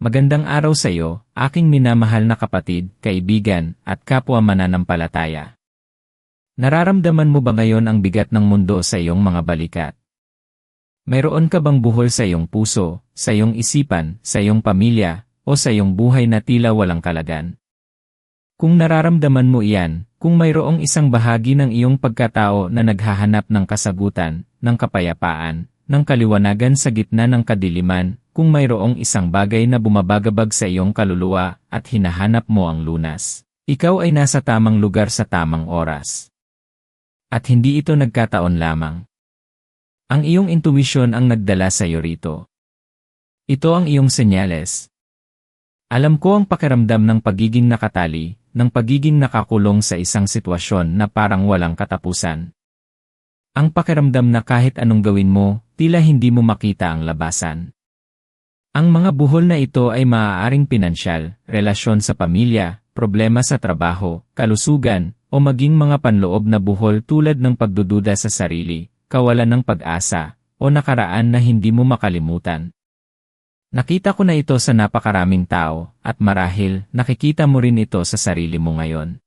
Magandang araw sa iyo, aking minamahal na kapatid, kaibigan, at kapwa mananampalataya. Nararamdaman mo ba ngayon ang bigat ng mundo sa iyong mga balikat? Mayroon ka bang buhol sa iyong puso, sa iyong isipan, sa iyong pamilya, o sa iyong buhay na tila walang kalagan? Kung nararamdaman mo iyan, kung mayroong isang bahagi ng iyong pagkatao na naghahanap ng kasagutan, ng kapayapaan, ng kaliwanagan sa gitna ng kadiliman, kung mayroong isang bagay na bumabagabag sa iyong kaluluwa at hinahanap mo ang lunas, ikaw ay nasa tamang lugar sa tamang oras. At hindi ito nagkataon lamang. Ang iyong intuwisyon ang nagdala sa iyo rito. Ito ang iyong senyales. Alam ko ang pakiramdam ng pagiging nakatali, ng pagiging nakakulong sa isang sitwasyon na parang walang katapusan. Ang pakiramdam na kahit anong gawin mo, tila hindi mo makita ang labasan. Ang mga buhol na ito ay maaaring pinansyal, relasyon sa pamilya, problema sa trabaho, kalusugan, o maging mga panloob na buhol tulad ng pagdududa sa sarili, kawalan ng pag-asa, o nakaraan na hindi mo makalimutan. Nakita ko na ito sa napakaraming tao, at marahil nakikita mo rin ito sa sarili mo ngayon.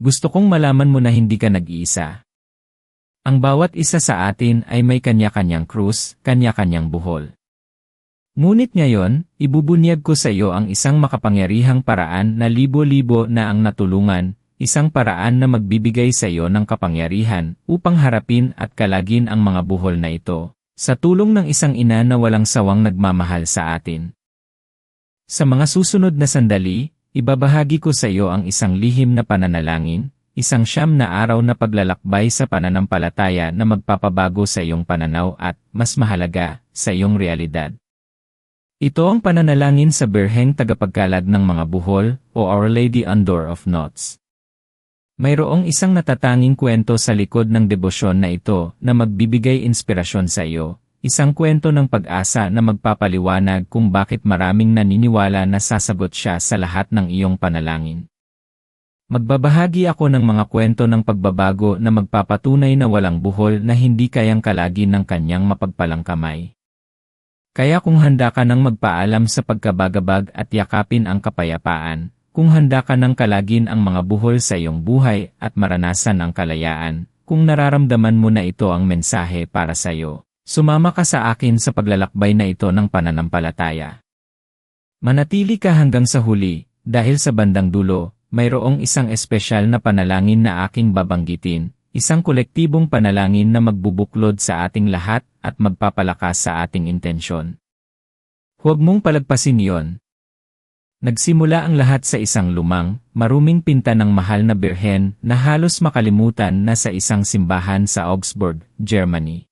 Gusto kong malaman mo na hindi ka nag-iisa. Ang bawat isa sa atin ay may kanya-kanyang krus, kanya-kanyang buhol. Ngunit ngayon, ibubunyag ko sa iyo ang isang makapangyarihang paraan na libo-libo na ang natulungan, isang paraan na magbibigay sa iyo ng kapangyarihan upang harapin at kalagin ang mga buhol na ito, sa tulong ng isang ina na walang sawang nagmamahal sa atin. Sa mga susunod na sandali, ibabahagi ko sa iyo ang isang lihim na pananalangin, isang 9 na araw na paglalakbay sa pananampalataya na magpapabago sa iyong pananaw at, mas mahalaga, sa iyong realidad. Ito ang pananalangin sa Birheng Tagapagkalag ng mga buhol, o Our Lady on Door of Knots. Mayroong isang natatanging kwento sa likod ng debosyon na ito na magbibigay inspirasyon sa iyo, isang kwento ng pag-asa na magpapaliwanag kung bakit maraming naniniwala na sasagot siya sa lahat ng iyong panalangin. Magbabahagi ako ng mga kwento ng pagbabago na magpapatunay na walang buhol na hindi kayang kalagin ng kanyang mapagpalang kamay. Kaya kung handa ka nang magpaalam sa pagkabagabag at yakapin ang kapayapaan, kung handa ka nang kalagin ang mga buhol sa iyong buhay at maranasan ang kalayaan, kung nararamdaman mo na ito ang mensahe para sa iyo, sumama ka sa akin sa paglalakbay na ito ng pananampalataya. Manatili ka hanggang sa huli, dahil sa bandang dulo, mayroong isang espesyal na panalangin na aking babanggitin, isang kolektibong panalangin na magbubuklod sa ating lahat at magpapalakas sa ating intensyon. Huwag mong palagpasin iyon. Nagsimula ang lahat sa isang lumang, maruming pinta ng mahal na birhen na halos makalimutan na sa isang simbahan sa Augsburg, Germany.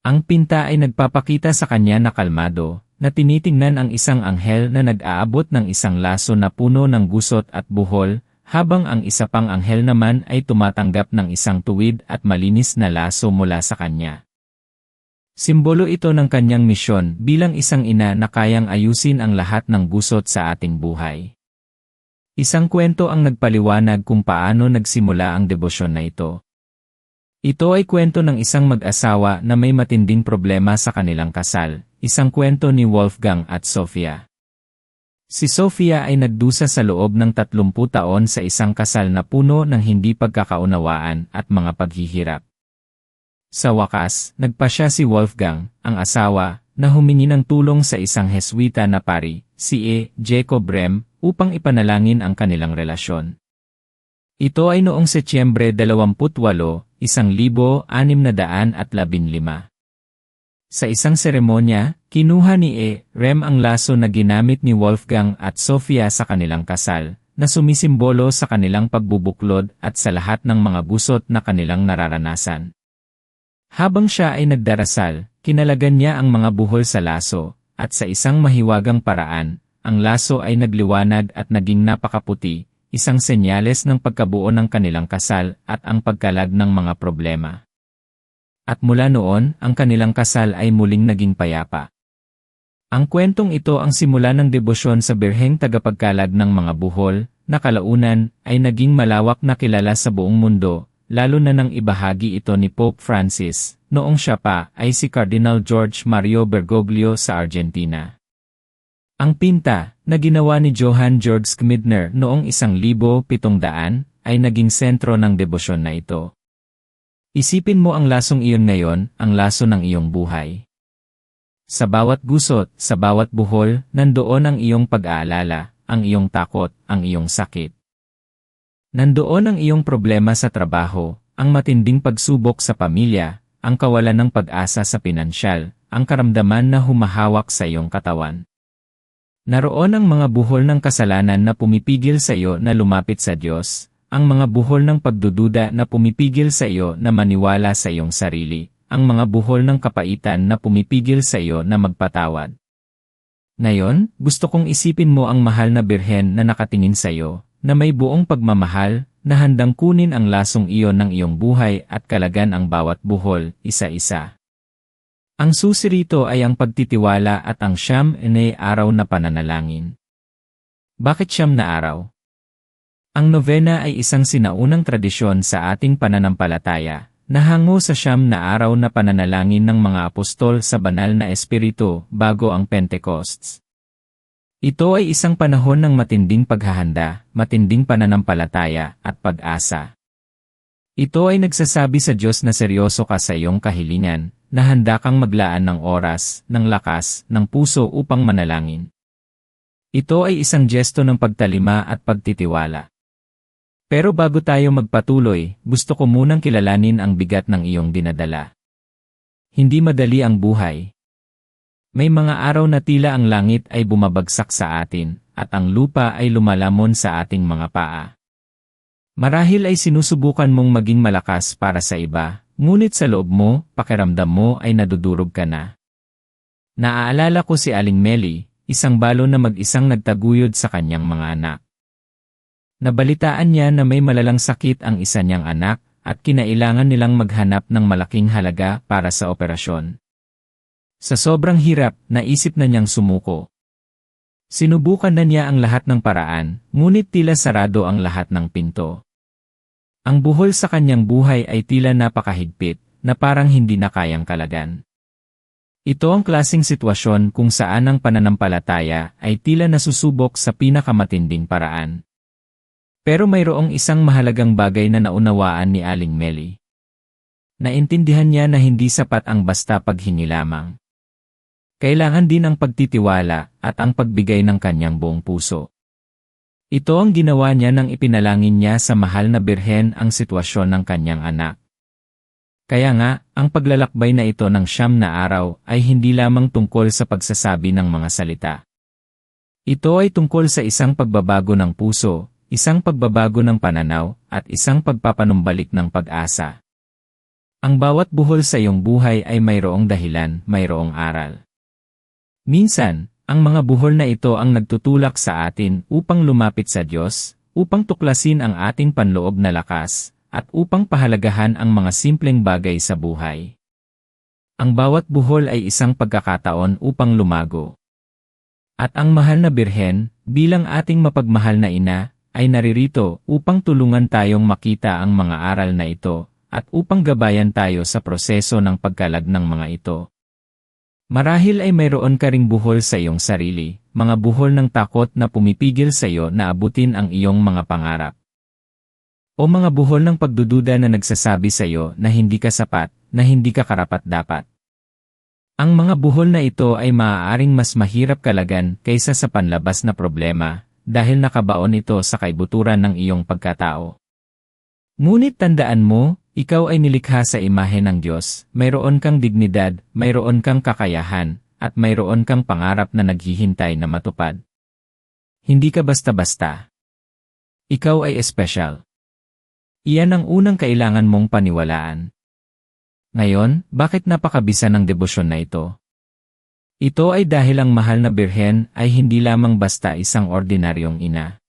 Ang pinta ay nagpapakita sa kanya na kalmado, na tinitingnan ang isang anghel na nag-aabot ng isang laso na puno ng gusot at buhol, habang ang isa pang anghel naman ay tumatanggap ng isang tuwid at malinis na laso mula sa kanya. Simbolo ito ng kanyang misyon bilang isang ina na kayang ayusin ang lahat ng gusot sa ating buhay. Isang kwento ang nagpaliwanag kung paano nagsimula ang debosyon na ito. Ito ay kwento ng isang mag-asawa na may matinding problema sa kanilang kasal, isang kwento ni Wolfgang at Sophia. Si Sophia ay nagdusa sa loob ng 30 taon sa isang kasal na puno ng hindi pagkakaunawaan at mga paghihirap. Sa wakas, nagpasya si Wolfgang, ang asawa, na humingi ng tulong sa isang Heswita na pari, si Jacob Brem, upang ipanalangin ang kanilang relasyon. Ito ay noong Setyembre 28, 1615. Sa isang seremonya, kinuha ni Rem ang laso na ginamit ni Wolfgang at Sophia sa kanilang kasal, na sumisimbolo sa kanilang pagbubuklod at sa lahat ng mga gusot na kanilang nararanasan. Habang siya ay nagdarasal, kinalagan niya ang mga buhol sa laso, at sa isang mahiwagang paraan, ang laso ay nagliwanag at naging napakaputi, isang senyales ng pagkabuo ng kanilang kasal at ang pagkalag ng mga problema. At mula noon, ang kanilang kasal ay muling naging payapa. Ang kwentong ito ang simula ng debosyon sa Birheng Tagapagkalag ng mga buhol, na kalaunan ay naging malawak na kilala sa buong mundo, lalo na nang ibahagi ito ni Pope Francis, noong siya pa ay si Cardinal George Mario Bergoglio sa Argentina. Ang pinta, na ginawa ni Johann Georg Schmidtner noong 1700, ay naging sentro ng debosyon na ito. Isipin mo ang lasong iyon ngayon, ang laso ng iyong buhay. Sa bawat gusot, sa bawat buhol, nandoon ang iyong pag-aalala, ang iyong takot, ang iyong sakit. Nandoon ang iyong problema sa trabaho, ang matinding pagsubok sa pamilya, ang kawalan ng pag-asa sa pinansyal, ang karamdaman na humahawak sa iyong katawan. Naroon ang mga buhol ng kasalanan na pumipigil sa iyo na lumapit sa Diyos, ang mga buhol ng pagdududa na pumipigil sa iyo na maniwala sa iyong sarili, ang mga buhol ng kapaitan na pumipigil sa iyo na magpatawad. Ngayon, gusto kong isipin mo ang mahal na birhen na nakatingin sa iyo, na may buong pagmamahal, na handang kunin ang lasong iyon ng iyong buhay at kalagan ang bawat buhol, isa-isa. Ang susi rito ay ang pagtitiwala at ang siyam na araw na pananalangin. Bakit siyam na araw? Ang novena ay isang sinaunang tradisyon sa ating pananampalataya, na hango sa siyam na araw na pananalangin ng mga apostol sa banal na espiritu bago ang Pentecost. Ito ay isang panahon ng matinding paghahanda, matinding pananampalataya at pag-asa. Ito ay nagsasabi sa Diyos na seryoso ka sa iyong kahilingan, na handa kang maglaan ng oras, ng lakas, ng puso upang manalangin. Ito ay isang gesto ng pagtalima at pagtitiwala. Pero bago tayo magpatuloy, gusto ko munang kilalanin ang bigat ng iyong dinadala. Hindi madali ang buhay. May mga araw na tila ang langit ay bumabagsak sa atin, at ang lupa ay lumalamon sa ating mga paa. Marahil ay sinusubukan mong maging malakas para sa iba, ngunit sa loob mo, pakiramdam mo ay nadudurog ka na. Naaalala ko si Aling Melly, isang balo na mag-isang nagtaguyod sa kanyang mga anak. Nabalitaan niya na may malalang sakit ang isa niyang anak, at kinailangan nilang maghanap ng malaking halaga para sa operasyon. Sa sobrang hirap, naisip na niyang sumuko. Sinubukan na niya ang lahat ng paraan, ngunit tila sarado ang lahat ng pinto. Ang buhol sa kanyang buhay ay tila napakahigpit, na parang hindi na kayang kalagan. Ito ang klaseng sitwasyon kung saan ang pananampalataya ay tila nasusubok sa pinakamatinding paraan. Pero mayroong isang mahalagang bagay na naunawaan ni Aling Melly. Naintindihan niya na hindi sapat ang basta paghingi lamang. Kailangan din ang pagtitiwala at ang pagbigay ng kanyang buong puso. Ito ang ginawa niya nang ipinalangin niya sa mahal na birhen ang sitwasyon ng kanyang anak. Kaya nga, ang paglalakbay na ito ng siyam na araw ay hindi lamang tungkol sa pagsasabi ng mga salita. Ito ay tungkol sa isang pagbabago ng puso, isang pagbabago ng pananaw, at isang pagpapanumbalik ng pag-asa. Ang bawat buhol sa iyong buhay ay mayroong dahilan, mayroong aral. Minsan, ang mga buhol na ito ang nagtutulak sa atin upang lumapit sa Diyos, upang tuklasin ang ating panloob na lakas, at upang pahalagahan ang mga simpleng bagay sa buhay. Ang bawat buhol ay isang pagkakataon upang lumago. At ang mahal na birhen, bilang ating mapagmahal na ina, ay naririto upang tulungan tayong makita ang mga aral na ito, at upang gabayan tayo sa proseso ng pagkalag ng mga ito. Marahil ay mayroon ka ring buhol sa iyong sarili, mga buhol ng takot na pumipigil sa iyo na abutin ang iyong mga pangarap. O mga buhol ng pagdududa na nagsasabi sa iyo na hindi ka sapat, na hindi ka karapat-dapat. Ang mga buhol na ito ay maaaring mas mahirap kalagan kaysa sa panlabas na problema, dahil nakabaon ito sa kaibuturan ng iyong pagkatao. Ngunit tandaan mo, ikaw ay nilikha sa imahe ng Diyos, mayroon kang dignidad, mayroon kang kakayahan, at mayroon kang pangarap na naghihintay na matupad. Hindi ka basta-basta. Ikaw ay espesyal. Iyan ang unang kailangan mong paniwalaan. Ngayon, bakit napakabisa ng debosyon na ito? Ito ay dahil ang mahal na birhen ay hindi lamang basta isang ordinaryong ina.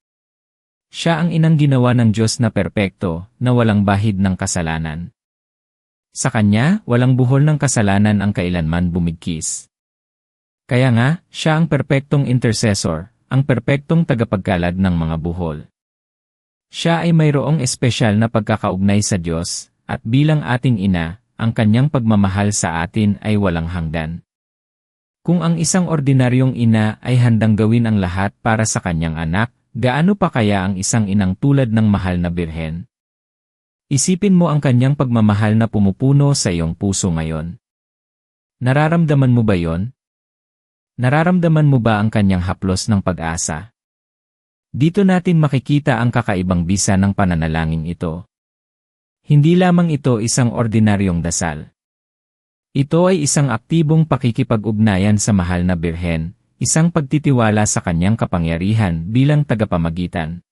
Siya ang inang ginawa ng Diyos na perpekto, na walang bahid ng kasalanan. Sa kanya, walang buhol ng kasalanan ang kailanman bumigkis. Kaya nga, siya ang perpektong intercessor, ang perpektong tagapagkalag ng mga buhol. Siya ay mayroong espesyal na pagkakaugnay sa Diyos, at bilang ating ina, ang kanyang pagmamahal sa atin ay walang hanggan. Kung ang isang ordinaryong ina ay handang gawin ang lahat para sa kanyang anak, gaano pa kaya ang isang inang tulad ng mahal na birhen? Isipin mo ang kanyang pagmamahal na pumupuno sa iyong puso ngayon. Nararamdaman mo ba yon? Nararamdaman mo ba ang kanyang haplos ng pag-asa? Dito natin makikita ang kakaibang bisa ng pananalangin ito. Hindi lamang ito isang ordinaryong dasal. Ito ay isang aktibong pakikipag-ugnayan sa mahal na birhen, isang pagtitiwala sa kanyang kapangyarihan bilang tagapamagitan.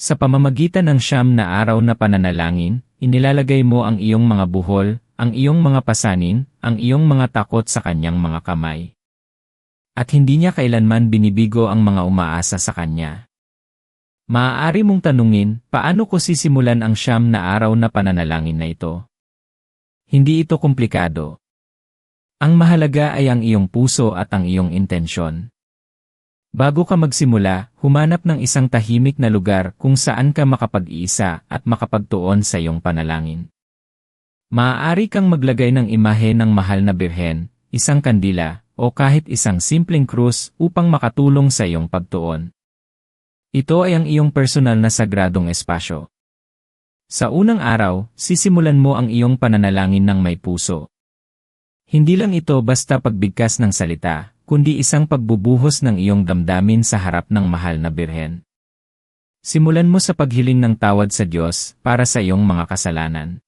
Sa pamamagitan ng 9 na araw na pananalangin, inilalagay mo ang iyong mga buhol, ang iyong mga pasanin, ang iyong mga takot sa kanyang mga kamay. At hindi niya kailanman binibigo ang mga umaasa sa kanya. Maaari mong tanungin, paano ko sisimulan ang 9 na araw na pananalangin na ito? Hindi ito komplikado. Ang mahalaga ay ang iyong puso at ang iyong intensyon. Bago ka magsimula, humanap ng isang tahimik na lugar kung saan ka makapag-iisa at makapagtuon sa iyong panalangin. Maaari kang maglagay ng imahe ng mahal na birhen, isang kandila, o kahit isang simpleng krus upang makatulong sa iyong pagtuon. Ito ay ang iyong personal na sagradong espasyo. Sa unang araw, sisimulan mo ang iyong pananalangin ng may puso. Hindi lang ito basta pagbigkas ng salita, kundi isang pagbubuhos ng iyong damdamin sa harap ng mahal na birhen. Simulan mo sa paghiling ng tawad sa Diyos para sa iyong mga kasalanan.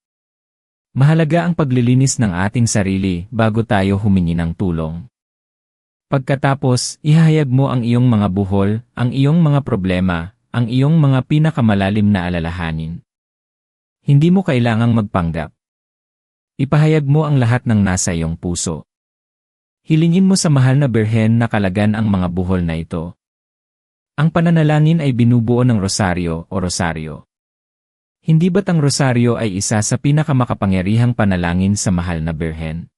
Mahalaga ang paglilinis ng ating sarili bago tayo humingi ng tulong. Pagkatapos, ihahayag mo ang iyong mga buhol, ang iyong mga problema, ang iyong mga pinakamalalim na alalahanin. Hindi mo kailangang magpanggap. Ipahayag mo ang lahat ng nasa iyong puso. Hilingin mo sa mahal na birhen na kalagan ang mga buhol na ito. Ang pananalangin ay binubuo ng rosaryo o rosaryo. Hindi ba't ang rosaryo ay isa sa pinakamakapangyarihang panalangin sa mahal na birhen?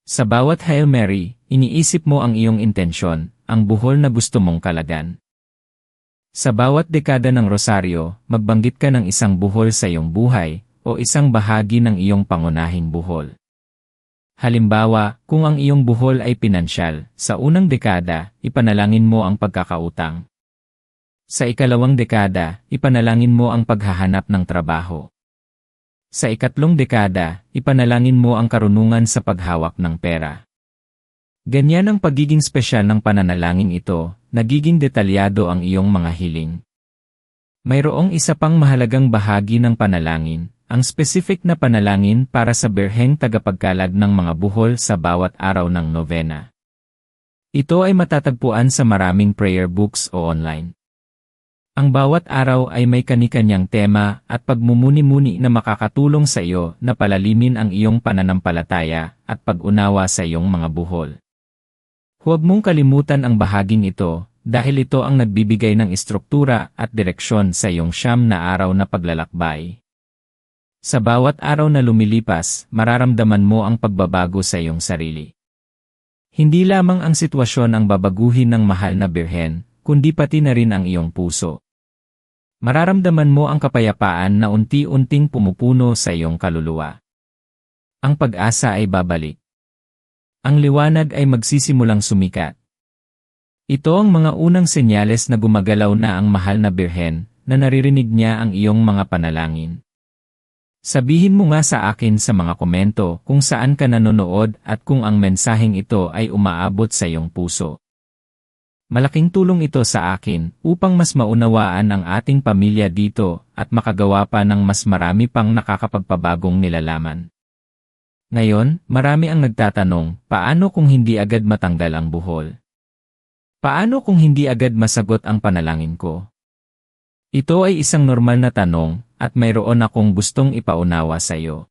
Sa bawat Hail Mary, iniisip mo ang iyong intensyon, ang buhol na gusto mong kalagan. Sa bawat dekada ng rosaryo, magbanggit ka ng isang buhol sa iyong buhay, o isang bahagi ng iyong pangunahing buhol. Halimbawa, kung ang iyong buhol ay pinansyal, sa unang dekada, ipanalangin mo ang pagkakautang. Sa ikalawang dekada, ipanalangin mo ang paghahanap ng trabaho. Sa ikatlong dekada, ipanalangin mo ang karunungan sa paghawak ng pera. Ganyan ang pagiging spesyal ng pananalangin ito, nagiging detalyado ang iyong mga hiling. Mayroong isa pang mahalagang bahagi ng panalangin, ang specific na panalangin para sa birheng tagapagkalag ng mga buhol sa bawat araw ng novena. Ito ay matatagpuan sa maraming prayer books o online. Ang bawat araw ay may kani-kanyang tema at pagmumuni-muni na makakatulong sa iyo na palalimin ang iyong pananampalataya at pag-unawa sa iyong mga buhol. Huwag mong kalimutan ang bahaging ito dahil ito ang nagbibigay ng istruktura at direksyon sa iyong 9 na araw na paglalakbay. Sa bawat araw na lumilipas, mararamdaman mo ang pagbabago sa iyong sarili. Hindi lamang ang sitwasyon ang babaguhin ng mahal na birhen, kundi pati na rin ang iyong puso. Mararamdaman mo ang kapayapaan na unti-unting pumupuno sa iyong kaluluwa. Ang pag-asa ay babalik. Ang liwanag ay magsisimulang sumikat. Ito ang mga unang senyales na gumagalaw na ang mahal na birhen, na naririnig niya ang iyong mga panalangin. Sabihin mo nga sa akin sa mga komento kung saan ka nanonood at kung ang mensaheng ito ay umaabot sa iyong puso. Malaking tulong ito sa akin upang mas maunawaan ang ating pamilya dito at makagawa pa ng mas marami pang nakakapagpabagong nilalaman. Ngayon, marami ang nagtatanong, paano kung hindi agad matanggal ang buhol? Paano kung hindi agad masagot ang panalangin ko? Ito ay isang normal na tanong, at mayroon akong gustong ipaunawa sa iyo.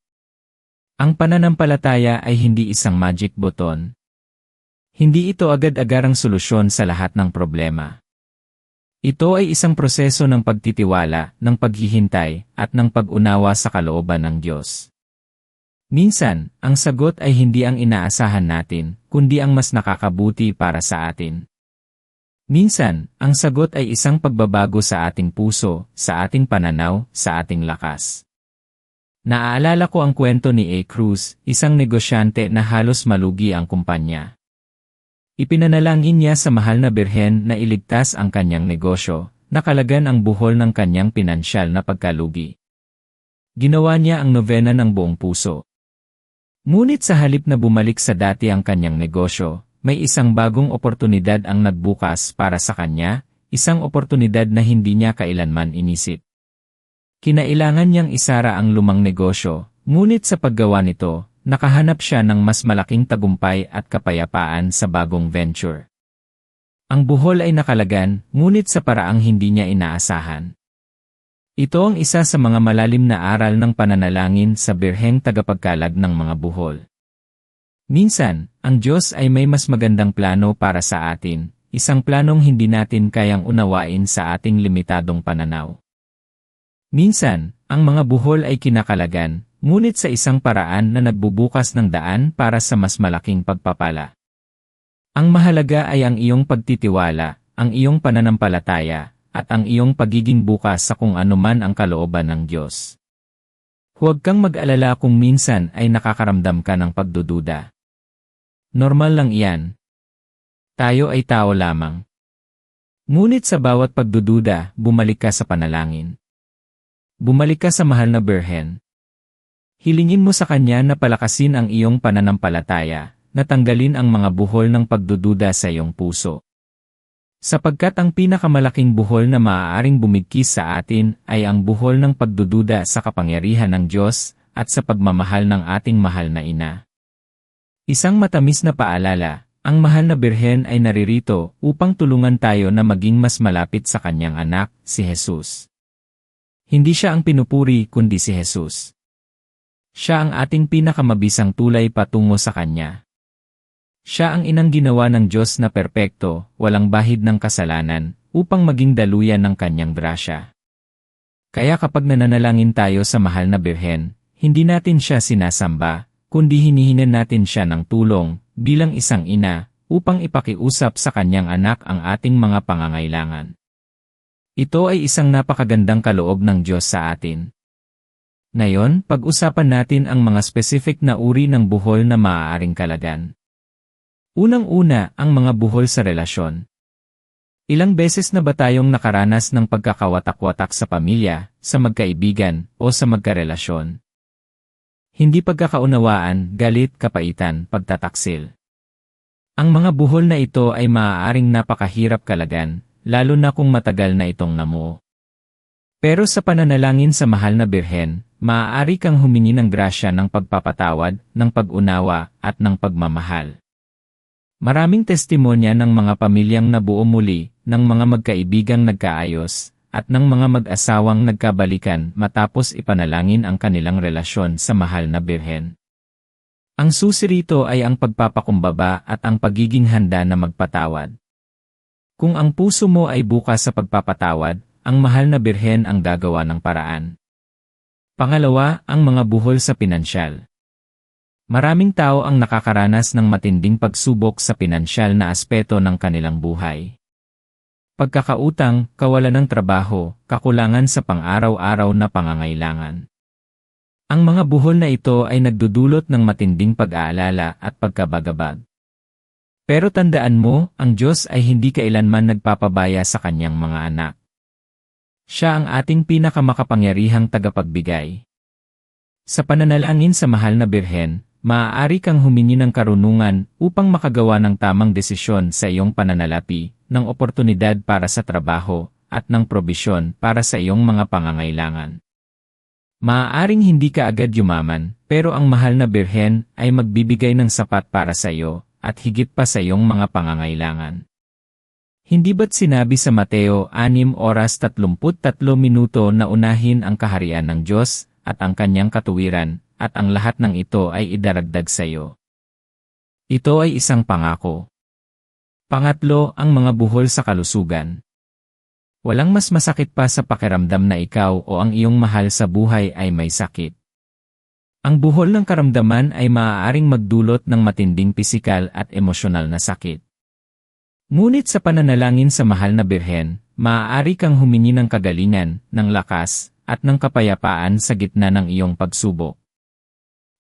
Ang pananampalataya ay hindi isang magic button. Hindi ito agad-agarang solusyon sa lahat ng problema. Ito ay isang proseso ng pagtitiwala, ng paghihintay, at ng pag-unawa sa kalooban ng Diyos. Minsan, ang sagot ay hindi ang inaasahan natin, kundi ang mas nakakabuti para sa atin. Minsan, ang sagot ay isang pagbabago sa ating puso, sa ating pananaw, sa ating lakas. Naaalala ko ang kwento ni A. Cruz, isang negosyante na halos malugi ang kumpanya. Ipinanalangin niya sa mahal na birhen na iligtas ang kanyang negosyo, nakalagan ang buhol ng kanyang pinansyal na pagkalugi. Ginawa niya ang nobena ng buong puso. Ngunit sa halip na bumalik sa dati ang kanyang negosyo, may isang bagong oportunidad ang nagbukas para sa kanya, isang oportunidad na hindi niya kailanman inisip. Kinailangan niyang isara ang lumang negosyo, ngunit sa paggawa nito, nakahanap siya ng mas malaking tagumpay at kapayapaan sa bagong venture. Ang buhol ay nakalagan, ngunit sa paraang hindi niya inaasahan. Ito ang isa sa mga malalim na aral ng pananalangin sa birheng tagapagkalag ng mga buhol. Minsan, ang Diyos ay may mas magandang plano para sa atin, isang planong hindi natin kayang unawain sa ating limitadong pananaw. Minsan, ang mga buhol ay kinakalagan, ngunit sa isang paraan na nagbubukas ng daan para sa mas malaking pagpapala. Ang mahalaga ay ang iyong pagtitiwala, ang iyong pananampalataya, at ang iyong pagiging bukas sa kung anuman ang kalooban ng Diyos. Huwag kang mag-alala kung minsan ay nakakaramdam ka ng pagdududa. Normal lang iyan. Tayo ay tao lamang. Ngunit sa bawat pagdududa, bumalik ka sa panalangin. Bumalik ka sa mahal na birhen. Hilingin mo sa Kanya na palakasin ang iyong pananampalataya, na tanggalin ang mga buhol ng pagdududa sa iyong puso. Sapagkat ang pinakamalaking buhol na maaaring bumigkis sa atin ay ang buhol ng pagdududa sa kapangyarihan ng Diyos at sa pagmamahal ng ating mahal na ina. Isang matamis na paalala, ang mahal na birhen ay naririto upang tulungan tayo na maging mas malapit sa kanyang anak, si Jesus. Hindi siya ang pinupuri kundi si Jesus. Siya ang ating pinakamabisang tulay patungo sa Kanya. Siya ang inang ginawa ng Diyos na perpekto, walang bahid ng kasalanan, upang maging daluyan ng Kanyang grasya. Kaya kapag nananalangin tayo sa mahal na birhen, hindi natin siya sinasamba, kundi hinihinan natin siya ng tulong, bilang isang ina, upang ipakiusap sa Kanyang anak ang ating mga pangangailangan. Ito ay isang napakagandang kaloob ng Diyos sa atin. Ngayon, pag-usapan natin ang mga specific na uri ng buhol na maaaring kalagan. Unang-una, ang mga buhol sa relasyon. Ilang beses na ba tayong nakaranas ng pagkakawatak-watak sa pamilya, sa magkaibigan, o sa magkarelasyon? Hindi pagkakaunawaan, galit, kapaitan, pagtataksil. Ang mga buhol na ito ay maaaring napakahirap kalagan, lalo na kung matagal na itong namuo. Pero sa pananalangin sa mahal na birhen, maaari kang humingi ng grasya ng pagpapatawad, ng pag-unawa, at ng pagmamahal. Maraming testimonya ng mga pamilyang nabuo muli, ng mga magkaibigang nagkaayos, at ng mga mag-asawang nagkabalikan matapos ipanalangin ang kanilang relasyon sa mahal na birhen. Ang susi rito ay ang pagpapakumbaba at ang pagiging handa na magpatawad. Kung ang puso mo ay bukas sa pagpapatawad, ang mahal na birhen ang gagawa ng paraan. Pangalawa, ang mga buhol sa pinansyal. Maraming tao ang nakakaranas ng matinding pagsubok sa pinansyal na aspeto ng kanilang buhay. Pagkakautang, kawalan ng trabaho, kakulangan sa pang-araw-araw na pangangailangan. Ang mga buhol na ito ay nagdudulot ng matinding pag-aalala at pagkabagabag. Pero tandaan mo, ang Diyos ay hindi kailanman nagpapabaya sa kanyang mga anak. Siya ang ating pinakamakapangyarihang tagapagbigay. Sa pananalangin sa mahal na birhen, maaari kang humingi ng karunungan upang makagawa ng tamang desisyon sa iyong pananalapi, ng oportunidad para sa trabaho, at ng probisyon para sa iyong mga pangangailangan. Maaaring hindi ka agad yumaman, pero ang mahal na birhen ay magbibigay ng sapat para sa iyo, at higit pa sa iyong mga pangangailangan. Hindi ba't sinabi sa Mateo 6:33 na unahin ang kaharian ng Diyos, at ang kanyang katuwiran, at ang lahat ng ito ay idaragdag sa iyo? Ito ay isang pangako. Pangatlo, ang mga buhol sa kalusugan. Walang mas masakit pa sa pakiramdam na ikaw o ang iyong mahal sa buhay ay may sakit. Ang buhol ng karamdaman ay maaaring magdulot ng matinding pisikal at emosyonal na sakit. Ngunit sa pananalangin sa mahal na birhen, maaari kang humingi ng kagalingan, ng lakas, at ng kapayapaan sa gitna ng iyong pagsubok.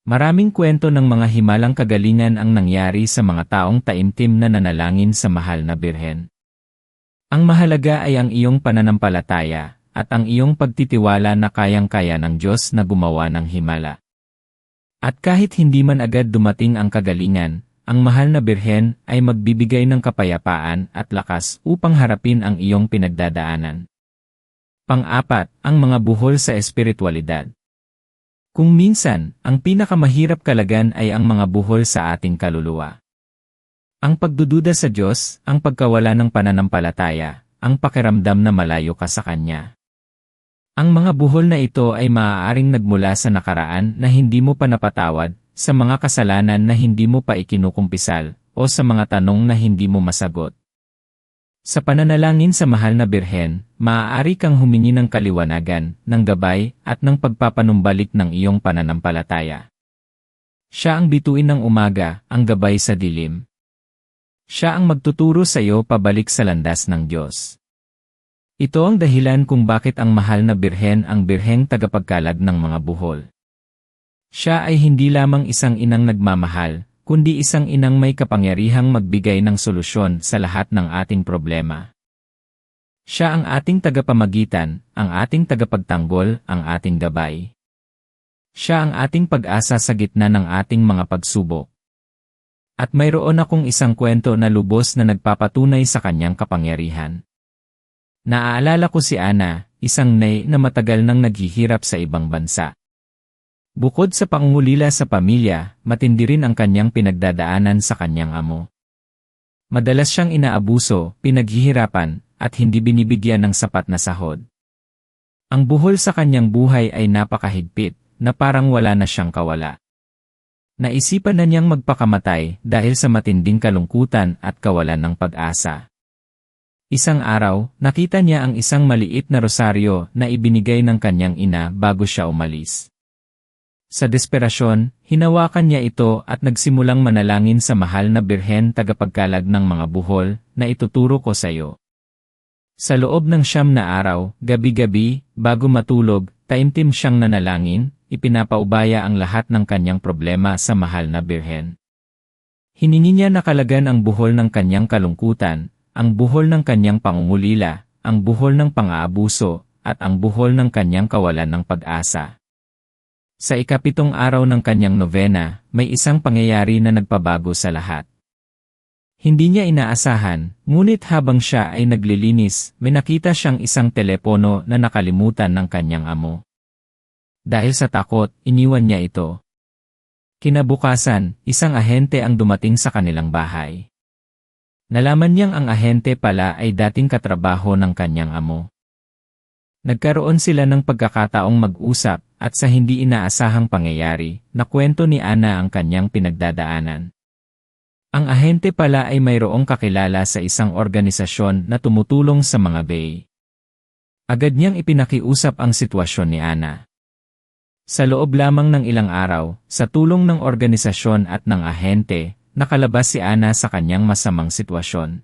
Maraming kwento ng mga himalang kagalingan ang nangyari sa mga taong taimtim na nanalangin sa mahal na birhen. Ang mahalaga ay ang iyong pananampalataya at ang iyong pagtitiwala na kayang-kaya ng Diyos na gumawa ng himala. At kahit hindi man agad dumating ang kagalingan, ang mahal na birhen ay magbibigay ng kapayapaan at lakas upang harapin ang iyong pinagdadaanan. Pang-apat, ang mga buhol sa espiritualidad. Kung minsan, ang pinakamahirap kalagan ay ang mga buhol sa ating kaluluwa. Ang pagdududa sa Diyos, ang pagkawala ng pananampalataya, ang pakiramdam na malayo ka sa Kanya. Ang mga buhol na ito ay maaaring nagmula sa nakaraan na hindi mo pa napatawad, sa mga kasalanan na hindi mo pa ikinukumpisal, o sa mga tanong na hindi mo masagot. Sa pananalangin sa mahal na birhen, maaari kang humingi ng kaliwanagan, ng gabay, at ng pagpapanumbalik ng iyong pananampalataya. Siya ang bituin ng umaga, ang gabay sa dilim. Siya ang magtuturo sa iyo pabalik sa landas ng Diyos. Ito ang dahilan kung bakit ang mahal na birhen ang birheng tagapagkalad ng mga buhol. Siya ay hindi lamang isang inang nagmamahal, kundi isang inang may kapangyarihang magbigay ng solusyon sa lahat ng ating problema. Siya ang ating tagapamagitan, ang ating tagapagtanggol, ang ating gabay. Siya ang ating pag-asa sa gitna ng ating mga pagsubok. At mayroon akong isang kwento na lubos na nagpapatunay sa kanyang kapangyarihan. Naaalala ko si Ana, isang nay na matagal nang naghihirap sa ibang bansa. Bukod sa pangungulila sa pamilya, matindi rin ang kanyang pinagdadaanan sa kanyang amo. Madalas siyang inaabuso, pinaghihirapan, at hindi binibigyan ng sapat na sahod. Ang buhol sa kanyang buhay ay napakahigpit, na parang wala na siyang kawala. Naisipan na niyang magpakamatay dahil sa matinding kalungkutan at kawalan ng pag-asa. Isang araw, nakita niya ang isang maliit na rosaryo na ibinigay ng kanyang ina bago siya umalis. Sa desperasyon, hinawakan niya ito at nagsimulang manalangin sa mahal na birhen tagapagkalag ng mga buhol na ituturo ko sa iyo. Sa loob ng 9 na araw, gabi-gabi, bago matulog, taimtim siyang nanalangin, ipinapaubaya ang lahat ng kanyang problema sa mahal na birhen. Hiningi niya na kalagan ang buhol ng kanyang kalungkutan, ang buhol ng kanyang pangungulila, ang buhol ng pang-aabuso, at ang buhol ng kanyang kawalan ng pag-asa. Sa ika-7 araw ng kanyang nobena, may isang pangyayari na nagpabago sa lahat. Hindi niya inaasahan, ngunit habang siya ay naglilinis, may nakita siyang isang telepono na nakalimutan ng kanyang amo. Dahil sa takot, iniwan niya ito. Kinabukasan, isang ahente ang dumating sa kanilang bahay. Nalaman niyang ang ahente pala ay dating katrabaho ng kanyang amo. Nagkaroon sila ng pagkakataong mag-usap, at sa hindi inaasahang pangyayari, nakwento ni Ana ang kanyang pinagdadaanan. Ang ahente pala ay mayroong kakilala sa isang organisasyon na tumutulong sa mga bay. Agad niyang ipinakiusap ang sitwasyon ni Ana. Sa loob lamang ng ilang araw, sa tulong ng organisasyon at ng ahente, nakalabas si Ana sa kanyang masamang sitwasyon.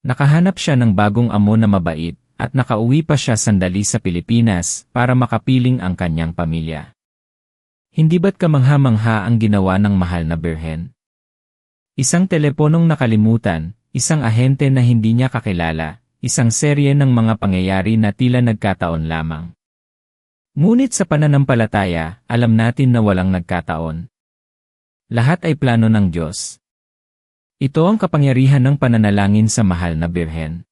Nakahanap siya ng bagong amo na mabait, at nakauwi pa siya sandali sa Pilipinas para makapiling ang kanyang pamilya. Hindi ba't kamangha-mangha ang ginawa ng mahal na birhen? Isang teleponong nakalimutan, isang ahente na hindi niya kakilala, isang serye ng mga pangyayari na tila nagkataon lamang. Ngunit sa pananampalataya, alam natin na walang nagkataon. Lahat ay plano ng Diyos. Ito ang kapangyarihan ng pananalangin sa mahal na birhen.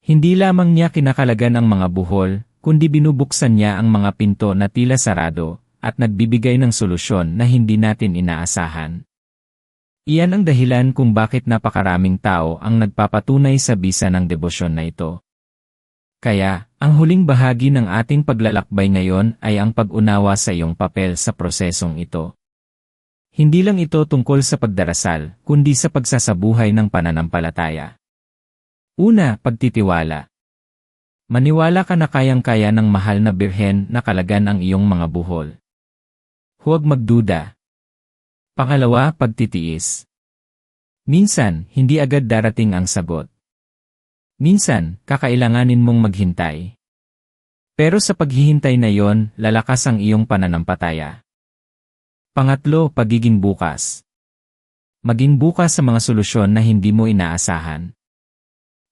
Hindi lamang niya kinakalagan ang mga buhol, kundi binubuksan niya ang mga pinto na tila sarado, at nagbibigay ng solusyon na hindi natin inaasahan. Iyan ang dahilan kung bakit napakaraming tao ang nagpapatunay sa bisa ng debosyon na ito. Kaya, ang huling bahagi ng ating paglalakbay ngayon ay ang pag-unawa sa iyong papel sa prosesong ito. Hindi lang ito tungkol sa pagdarasal, kundi sa pagsasabuhay ng pananampalataya. Una, pagtitiwala. Maniwala ka na kayang-kaya ng mahal na birhen na kalagan ang iyong mga buhol. Huwag magduda. Pangalawa, pagtitiis. Minsan, hindi agad darating ang sagot. Minsan, kakailanganin mong maghintay. Pero sa paghihintay na yon, lalakas ang iyong pananampalataya. Pangatlo, pagiging bukas. Maging bukas sa mga solusyon na hindi mo inaasahan.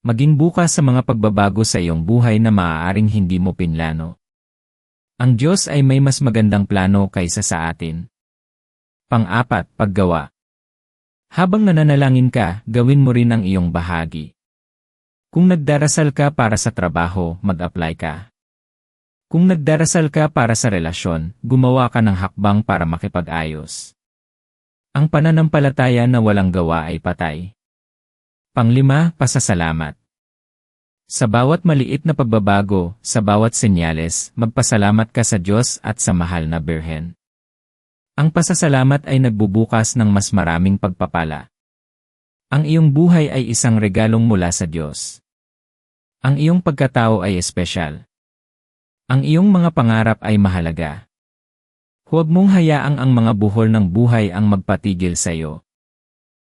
Maging bukas sa mga pagbabago sa iyong buhay na maaaring hindi mo pinlano. Ang Diyos ay may mas magandang plano kaysa sa atin. Pang-apat, paggawa. Habang nananalangin ka, gawin mo rin ang iyong bahagi. Kung nagdarasal ka para sa trabaho, mag-apply ka. Kung nagdarasal ka para sa relasyon, gumawa ka ng hakbang para makipag-ayos. Ang pananampalataya na walang gawa ay patay. Panglima, pasasalamat. Sa bawat maliit na pagbabago, sa bawat senyales, magpasalamat ka sa Diyos at sa mahal na Birhen. Ang pasasalamat ay nagbubukas ng mas maraming pagpapala. Ang iyong buhay ay isang regalong mula sa Diyos. Ang iyong pagkatao ay espesyal. Ang iyong mga pangarap ay mahalaga. Huwag mong hayaang ang mga buhol ng buhay ang magpatigil sa iyo.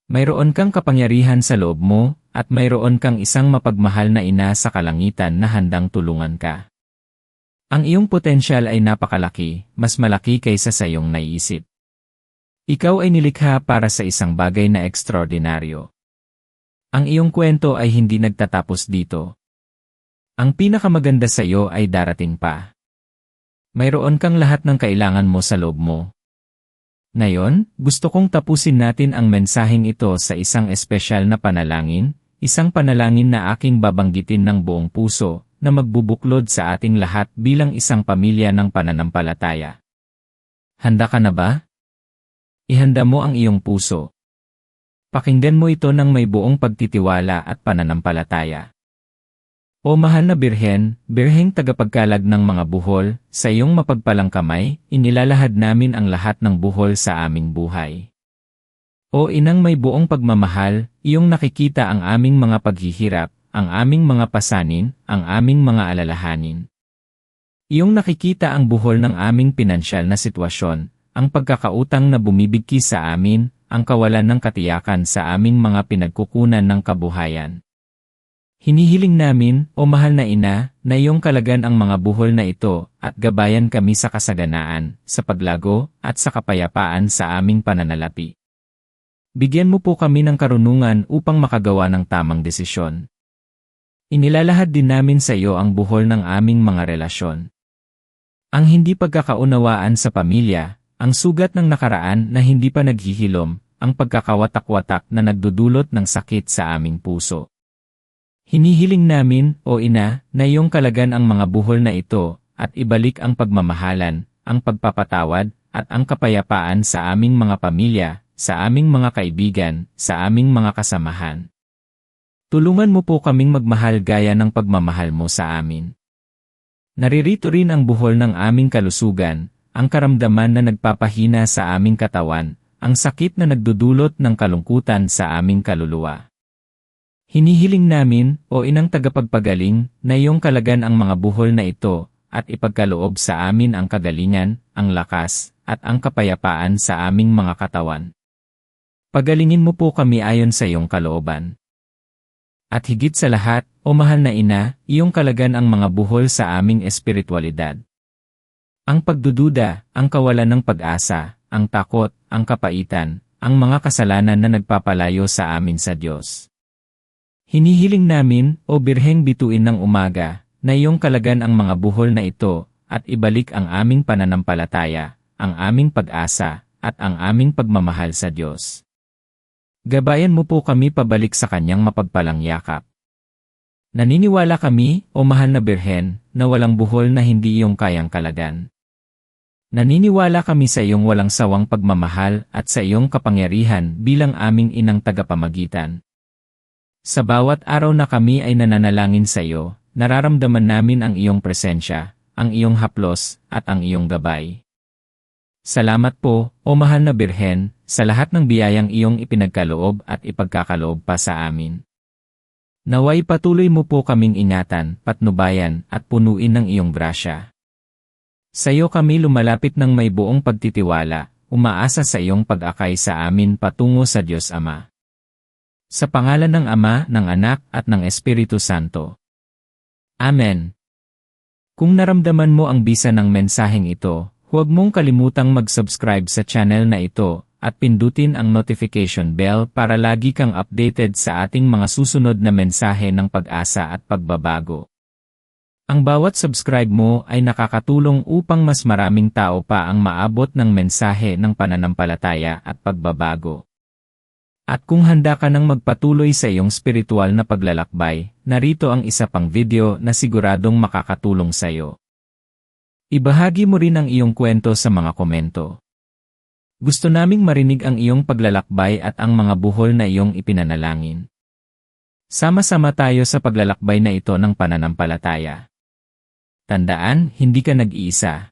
Mayroon kang kapangyarihan sa loob mo, at mayroon kang isang mapagmahal na ina sa kalangitan na handang tulungan ka. Ang iyong potensyal ay napakalaki, mas malaki kaysa sa iyong naiisip. Ikaw ay nilikha para sa isang bagay na ekstraordinaryo. Ang iyong kwento ay hindi nagtatapos dito. Ang pinakamaganda sa iyo ay darating pa. Mayroon kang lahat ng kailangan mo sa loob mo. Ngayon, gusto kong tapusin natin ang mensaheng ito sa isang espesyal na panalangin, isang panalangin na aking babanggitin ng buong puso, na magbubuklod sa ating lahat bilang isang pamilya ng pananampalataya. Handa ka na ba? Ihanda mo ang iyong puso. Pakinggan mo ito ng may buong pagtitiwala at pananampalataya. O mahal na Birhen, Birheng tagapagkalag ng mga buhol, sa iyong mapagpalang kamay, inilalahad namin ang lahat ng buhol sa aming buhay. O inang may buong pagmamahal, iyong nakikita ang aming mga paghihirap, ang aming mga pasanin, ang aming mga alalahanin. Iyong nakikita ang buhol ng aming pinansyal na sitwasyon, ang pagkakautang na bumibigki sa amin, ang kawalan ng katiyakan sa aming mga pinagkukunan ng kabuhayan. Hinihiling namin, o mahal na ina, na iyong kalagan ang mga buhol na ito, at gabayan kami sa kasaganaan, sa paglago, at sa kapayapaan sa aming pananalapi. Bigyan mo po kami ng karunungan upang makagawa ng tamang desisyon. Inilalahad din namin sa iyo ang buhol ng aming mga relasyon. Ang hindi pagkakaunawaan sa pamilya, ang sugat ng nakaraan na hindi pa naghihilom, ang pagkakawatak-watak na nagdudulot ng sakit sa aming puso. Hinihiling namin, o ina, na iyong kalagan ang mga buhol na ito, at ibalik ang pagmamahalan, ang pagpapatawad, at ang kapayapaan sa aming mga pamilya, sa aming mga kaibigan, sa aming mga kasamahan. Tulungan mo po kaming magmahal gaya ng pagmamahal mo sa amin. Naririto rin ang buhol ng aming kalusugan, ang karamdaman na nagpapahina sa aming katawan, ang sakit na nagdudulot ng kalungkutan sa aming kaluluwa. Hinihiling namin, o inang tagapagpagaling, na iyong kalagan ang mga buhol na ito, at ipagkaloob sa amin ang kagalingan, ang lakas, at ang kapayapaan sa aming mga katawan. Pagalingin mo po kami ayon sa iyong kalooban. At higit sa lahat, o mahal na ina, iyong kalagan ang mga buhol sa aming espiritualidad. Ang pagdududa, ang kawalan ng pag-asa, ang takot, ang kapaitan, ang mga kasalanan na nagpapalayo sa amin sa Diyos. Hinihiling namin, o Birheng bituin ng umaga, na iyong kalagan ang mga buhol na ito, at ibalik ang aming pananampalataya, ang aming pag-asa, at ang aming pagmamahal sa Diyos. Gabayan mo po kami pabalik sa kanyang mapagpalang yakap. Naniniwala kami, o mahal na Birhen, na walang buhol na hindi iyong kayang kalagan. Naniniwala kami sa iyong walang sawang pagmamahal at sa iyong kapangyarihan bilang aming inang tagapamagitan. Sa bawat araw na kami ay nananalangin sa iyo, nararamdaman namin ang iyong presensya, ang iyong haplos, at ang iyong gabay. Salamat po, o mahal na Birhen, sa lahat ng biyayang iyong ipinagkaloob at ipagkakaloob pa sa amin. Naway patuloy mo po kaming ingatan, patnubayan, at punuin ng iyong grasya. Sa iyo kami lumalapit ng may buong pagtitiwala, umaasa sa iyong pag-akay sa amin patungo sa Diyos Ama. Sa pangalan ng Ama, ng Anak, at ng Espiritu Santo. Amen. Kung naramdaman mo ang bisa ng mensaheng ito, Huwag mong kalimutang mag-subscribe sa channel na ito at pindutin ang notification bell para lagi kang updated sa ating mga susunod na mensahe ng pag-asa at pagbabago. Ang bawat subscribe mo ay nakakatulong upang mas maraming tao pa ang maabot ng mensahe ng pananampalataya at pagbabago. At kung handa ka nang magpatuloy sa iyong spiritual na paglalakbay, narito ang isa pang video na siguradong makakatulong sa iyo. Ibahagi mo rin ang iyong kwento sa mga komento. Gusto naming marinig ang iyong paglalakbay at ang mga buhol na iyong ipinanalangin. Sama-sama tayo sa paglalakbay na ito ng pananampalataya. Tandaan, hindi ka nag-iisa.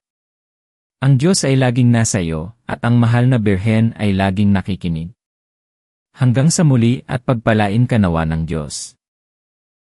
Ang Diyos ay laging nasa iyo, at ang mahal na Birhen ay laging nakikinig. Hanggang sa muli at pagpalain ka nawa ng Diyos.